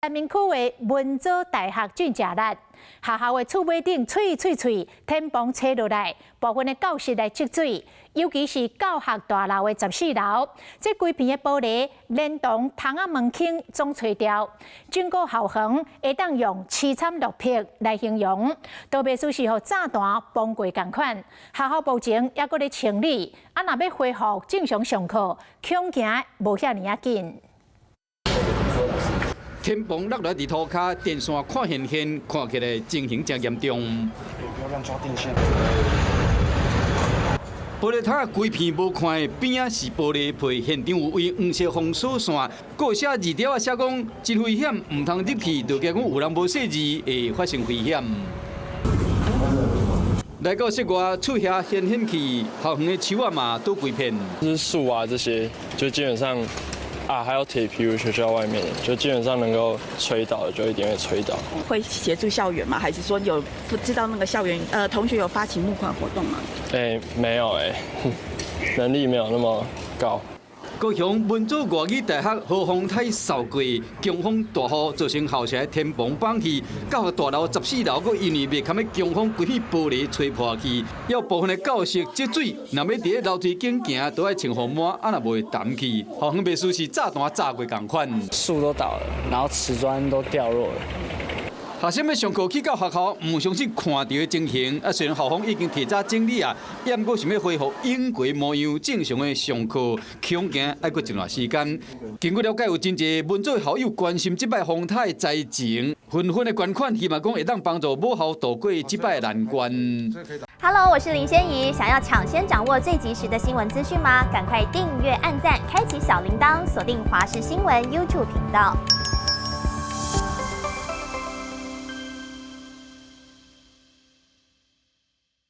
三明区的文藻大学种植力，学校的厝尾顶脆天棚吹落来，部分的教室来积水，尤其是教学大楼的14楼，这规片的玻璃连同窗仔门框总吹掉，整个校园会当用凄惨落魄来形容，都袂输是予炸弹崩溃共款。学校目前也搁咧清理，若要恢复正常上课，恐惊无遐尔啊紧。 天崩落来伫涂骹，电线看现，看起来情形真严重。不要乱抓电线。玻璃塔规片无看的，边仔是玻璃皮，现场有为黄色封锁线，搁有写字条写讲真危险，唔通入去，就惊讲有人无识字会发生危险。来到室外，厝遐掀起，校园的树啊嘛都规片。就是树啊这些，就基本上。 还有铁皮，学校外面就基本上能够吹倒的，就一定会吹倒。会协助校园吗？还是说有不知道那个校园同学有发起募款活动吗？没有能力没有那么高。 高雄文藻外语大学豪风台扫过，强风大雨造成校舍天棚崩去，教学大楼14楼，阁因为袂堪的强风规片玻璃吹破去，有部分的教室积水，若要伫咧楼梯间行，都要穿雨帽，若袂澹去，校园袂输是炸弹炸过共款。树都倒了，然后瓷砖都掉落了。 学生要上课去到学校，唔相信看到的情形。虽然校方已经提早整理也毋过想要恢复永过模样正常的上课，恐惊要过一段时间。经过了解，有真侪文藻校友关心这摆风台的灾情，纷纷的捐款，希望讲会当帮助母校度过这摆难关。Hello， 我是林仙怡，想要抢先掌握最及时的新闻资讯吗？赶快订阅、按赞、开启小铃铛，锁定华视新闻 YouTube 频道。